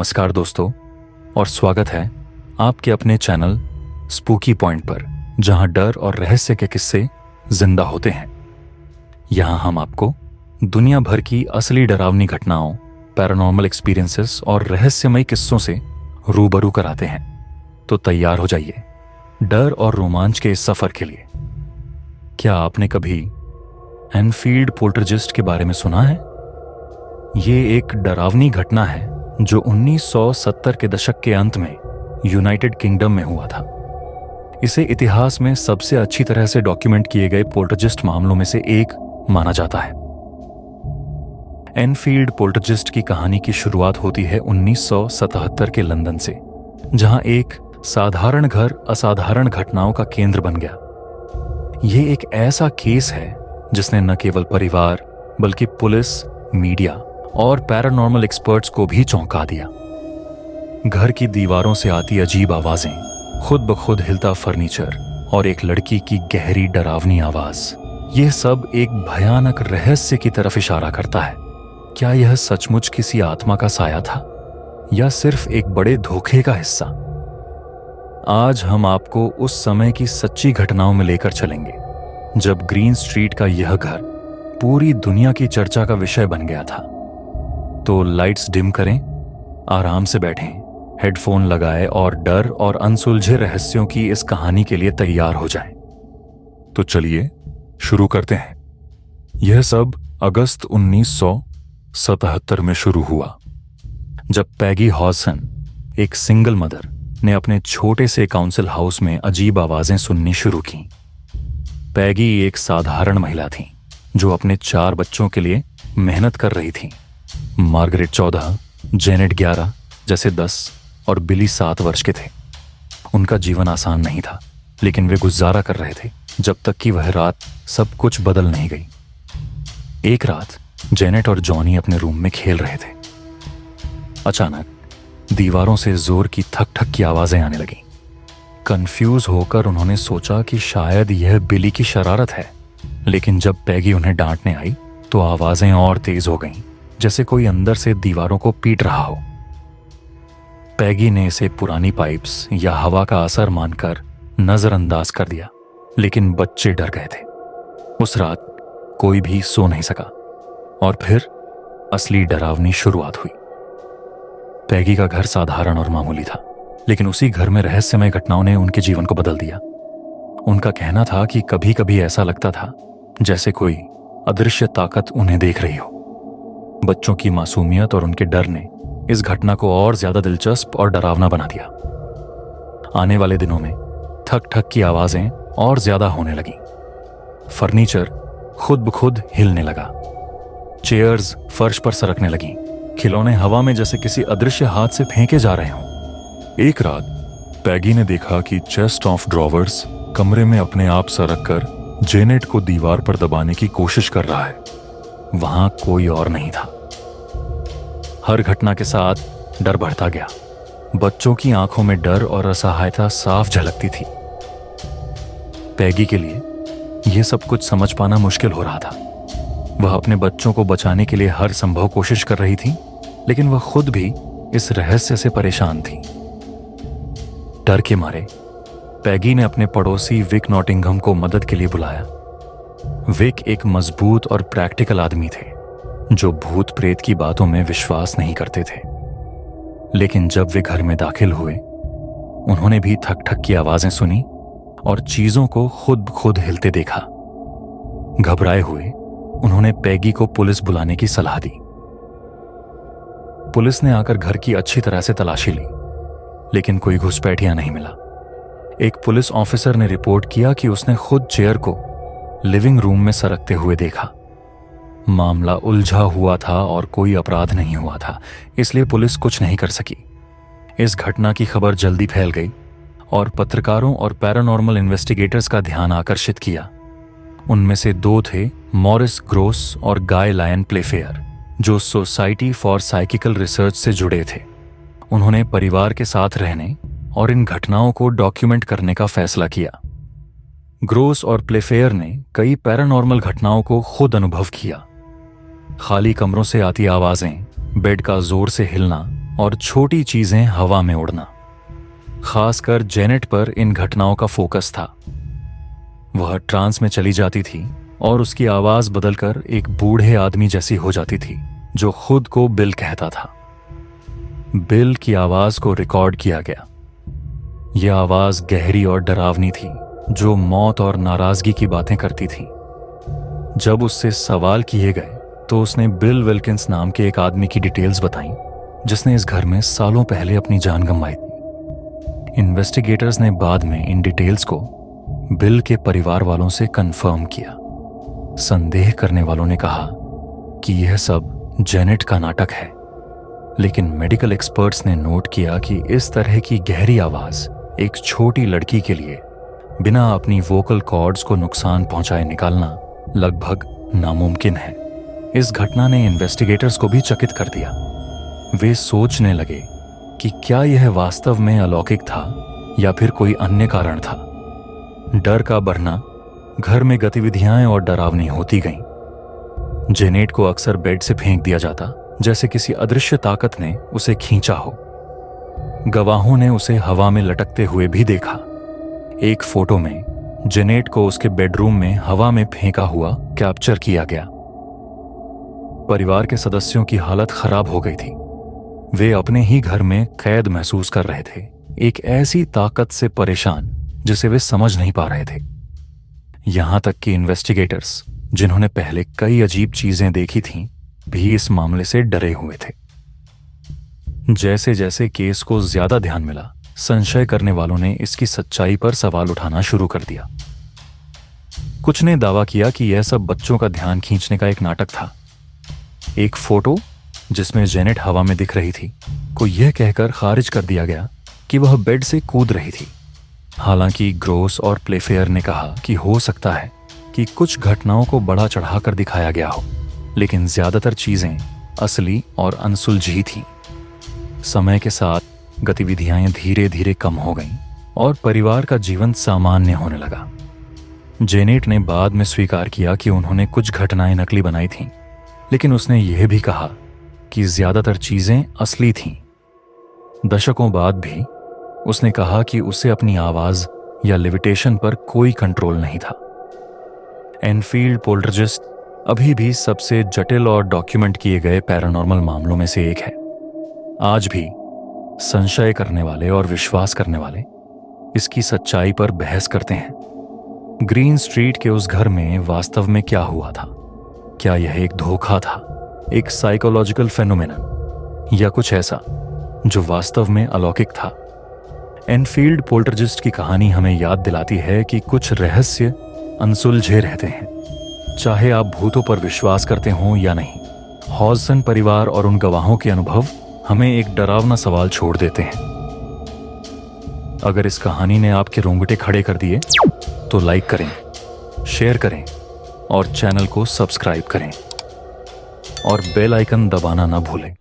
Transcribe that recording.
नमस्कार दोस्तों, और स्वागत है आपके अपने चैनल स्पूकी पॉइंट पर, जहां डर और रहस्य के किस्से जिंदा होते हैं। यहां हम आपको दुनिया भर की असली डरावनी घटनाओं, पैरानॉर्मल एक्सपीरियंसेस और रहस्यमय किस्सों से रूबरू कराते हैं। तो तैयार हो जाइए डर और रोमांच के इस सफर के लिए। क्या आपने कभी एनफील्ड पोल्टरजिस्ट के बारे में सुना है? ये एक डरावनी घटना है जो 1970 के दशक के अंत में यूनाइटेड किंगडम में हुआ था। इसे इतिहास में सबसे अच्छी तरह से डॉक्यूमेंट किए गए पोल्टरजिस्ट मामलों में से एक माना जाता है। एनफील्ड पोल्टरजिस्ट की कहानी की शुरुआत होती है 1977 के लंदन से, जहां एक साधारण घर असाधारण घटनाओं का केंद्र बन गया। ये एक ऐसा केस है जिसने न केवल परिवार बल्कि पुलिस, मीडिया और पैरानॉर्मल एक्सपर्ट्स को भी चौंका दिया। घर की दीवारों से आती अजीब आवाजें, खुद ब खुद हिलता फर्नीचर और एक लड़की की गहरी डरावनी आवाज, यह सब एक भयानक रहस्य की तरफ इशारा करता है। क्या यह सचमुच किसी आत्मा का साया था या सिर्फ एक बड़े धोखे का हिस्सा? आज हम आपको उस समय की सच्ची घटनाओं में लेकर चलेंगे जब ग्रीन स्ट्रीट का यह घर पूरी दुनिया की चर्चा का विषय बन गया था। तो लाइट्स डिम करें, आराम से बैठें, हेडफोन लगाएं और डर और अनसुलझे रहस्यों की इस कहानी के लिए तैयार हो जाएं। तो चलिए शुरू करते हैं। यह सब अगस्त 1977 में शुरू हुआ, जब पैगी हॉसन, एक सिंगल मदर, ने अपने छोटे से काउंसिल हाउस में अजीब आवाजें सुननी शुरू की। पैगी एक साधारण महिला थी जो अपने 4 बच्चों के लिए मेहनत कर रही थी। मार्गरेट 14, जेनेट 11 जैसे 10 और बिली 7 वर्ष के थे। उनका जीवन आसान नहीं था, लेकिन वे गुजारा कर रहे थे जब तक कि वह रात सब कुछ बदल नहीं गई। एक रात जेनेट और जॉनी अपने रूम में खेल रहे थे। अचानक दीवारों से जोर की थक थक की आवाजें आने लगीं। कंफ्यूज होकर उन्होंने सोचा कि शायद यह बिली की शरारत है, लेकिन जब पैगी उन्हें डांटने आई तो आवाजें और तेज हो गईं, जैसे कोई अंदर से दीवारों को पीट रहा हो। पैगी ने इसे पुरानी पाइप्स या हवा का असर मानकर नजरअंदाज कर दिया, लेकिन बच्चे डर गए थे। उस रात कोई भी सो नहीं सका और फिर असली डरावनी शुरुआत हुई। पैगी का घर साधारण और मामूली था, लेकिन उसी घर में रहस्यमय घटनाओं ने उनके जीवन को बदल दिया। उनका कहना था कि कभी कभी ऐसा लगता था जैसे कोई अदृश्य ताकत उन्हें देख रही हो। बच्चों की मासूमियत और उनके डर ने इस घटना को और ज्यादा दिलचस्प और डरावना बना दिया। आने वाले दिनों में ठक ठक की आवाजें और ज्यादा होने लगीं। फर्नीचर खुद ब खुद हिलने लगा, चेयर्स फर्श पर सरकने लगीं, खिलौने हवा में जैसे किसी अदृश्य हाथ से फेंके जा रहे हों। एक रात पैगी ने देखा कि चेस्ट ऑफ ड्रॉवर्स कमरे में अपने आप सरक कर जेनेट को दीवार पर दबाने की कोशिश कर रहा है। वहां कोई और नहीं था। हर घटना के साथ डर बढ़ता गया। बच्चों की आंखों में डर और असहायता साफ झलकती थी। पैगी के लिए यह सब कुछ समझ पाना मुश्किल हो रहा था। वह अपने बच्चों को बचाने के लिए हर संभव कोशिश कर रही थी, लेकिन वह खुद भी इस रहस्य से परेशान थी। डर के मारे पैगी ने अपने पड़ोसी विक नॉटिंघम को मदद के लिए बुलाया। विक एक मजबूत और प्रैक्टिकल आदमी थे जो भूत प्रेत की बातों में विश्वास नहीं करते थे। लेकिन जब वे घर में दाखिल हुए, उन्होंने भी थक थक की आवाजें सुनी और चीजों को खुद खुद हिलते देखा। घबराए हुए उन्होंने पैगी को पुलिस बुलाने की सलाह दी। पुलिस ने आकर घर की अच्छी तरह से तलाशी ली, लेकिन कोई घुसपैठिया नहीं मिला। एक पुलिस ऑफिसर ने रिपोर्ट किया कि उसने खुद चेयर को लिविंग रूम में सरकते हुए देखा। मामला उलझा हुआ था और कोई अपराध नहीं हुआ था, इसलिए पुलिस कुछ नहीं कर सकी। इस घटना की खबर जल्दी फैल गई और पत्रकारों और पैरानॉर्मल इन्वेस्टिगेटर्स का ध्यान आकर्षित किया। उनमें से 2 थे मॉरिस ग्रोस और गाय लायन प्लेफेयर, जो सोसाइटी फॉर साइकिकल रिसर्च से जुड़े थे। उन्होंने परिवार के साथ रहने और इन घटनाओं को डॉक्यूमेंट करने का फैसला किया। ग्रोस और प्लेफेयर ने कई पैरानॉर्मल घटनाओं को खुद अनुभव किया। खाली कमरों से आती आवाजें, बेड का जोर से हिलना और छोटी चीजें हवा में उड़ना। खासकर जेनेट पर इन घटनाओं का फोकस था। वह ट्रांस में चली जाती थी और उसकी आवाज बदलकर एक बूढ़े आदमी जैसी हो जाती थी जो खुद को बिल कहता था। बिल की आवाज को रिकॉर्ड किया गया। यह आवाज गहरी और डरावनी थी, जो मौत और नाराजगी की बातें करती थी। जब उससे सवाल किए गए तो उसने बिल विल्किंस नाम के एक आदमी की डिटेल्स बताई, जिसने इस घर में सालों पहले अपनी जान गंवाई थी। इन्वेस्टिगेटर्स ने बाद में इन डिटेल्स को बिल के परिवार वालों से कंफर्म किया। संदेह करने वालों ने कहा कि यह सब जेनेट का नाटक है, लेकिन मेडिकल एक्सपर्ट्स ने नोट किया कि इस तरह की गहरी आवाज एक छोटी लड़की के लिए बिना अपनी वोकल कॉर्ड्स को नुकसान पहुंचाए निकालना लगभग नामुमकिन है। इस घटना ने इन्वेस्टिगेटर्स को भी चकित कर दिया। वे सोचने लगे कि क्या यह वास्तव में अलौकिक था या फिर कोई अन्य कारण था। डर का बढ़ना, घर में गतिविधियां और डरावनी होती गईं। जेनेट को अक्सर बेड से फेंक दिया जाता, जैसे किसी अदृश्य ताकत ने उसे खींचा हो। गवाहों ने उसे हवा में लटकते हुए भी देखा। एक फोटो में जेनेट को उसके बेडरूम में हवा में फेंका हुआ कैप्चर किया गया। परिवार के सदस्यों की हालत खराब हो गई थी। वे अपने ही घर में कैद महसूस कर रहे थे, एक ऐसी ताकत से परेशान जिसे वे समझ नहीं पा रहे थे। यहां तक कि इन्वेस्टिगेटर्स, जिन्होंने पहले कई अजीब चीजें देखी थीं, भी इस मामले से डरे हुए थे। जैसे जैसे केस को ज्यादा ध्यान मिला, संशय करने वालों ने इसकी सच्चाई पर सवाल उठाना शुरू कर दिया। कुछ ने दावा किया कि यह सब बच्चों का ध्यान खींचने का एक नाटक था। एक फोटो जिसमें जेनेट हवा में दिख रही थी को यह कहकर खारिज कर दिया गया कि वह बेड से कूद रही थी। हालांकि ग्रोस और प्लेफेयर ने कहा कि हो सकता है कि कुछ घटनाओं को बड़ा चढ़ाकर दिखाया गया हो, लेकिन ज्यादातर चीजें असली और अनसुलझी थीं। समय के साथ गतिविधियां धीरे धीरे कम हो गईं और परिवार का जीवन सामान्य होने लगा। जेनेट ने बाद में स्वीकार किया कि उन्होंने कुछ घटनाएं नकली बनाई थीं, लेकिन उसने यह भी कहा कि ज्यादातर चीजें असली थीं। दशकों बाद भी उसने कहा कि उसे अपनी आवाज या लिविटेशन पर कोई कंट्रोल नहीं था। एनफील्ड पोल्टरजिस्ट अभी भी सबसे जटिल और डॉक्यूमेंट किए गए पैरानॉर्मल मामलों में से एक है। आज भी संशय करने वाले और विश्वास करने वाले इसकी सच्चाई पर बहस करते हैं। ग्रीन स्ट्रीट के उस घर में वास्तव में क्या हुआ था? क्या यह एक धोखा था, एक साइकोलॉजिकल फेनोमेनन, या कुछ ऐसा जो वास्तव में अलौकिक था? एनफील्ड पोल्टरजिस्ट की कहानी हमें याद दिलाती है कि कुछ रहस्य अनसुलझे रहते हैं, चाहे आप भूतों पर विश्वास करते हों या नहीं। हॉजसन परिवार और उन गवाहों के अनुभव हमें एक डरावना सवाल छोड़ देते हैं। अगर इस कहानी ने आपके रोंगटे खड़े कर दिए तो लाइक करें, शेयर करें और चैनल को सब्सक्राइब करें और बेल आइकन दबाना ना भूलें।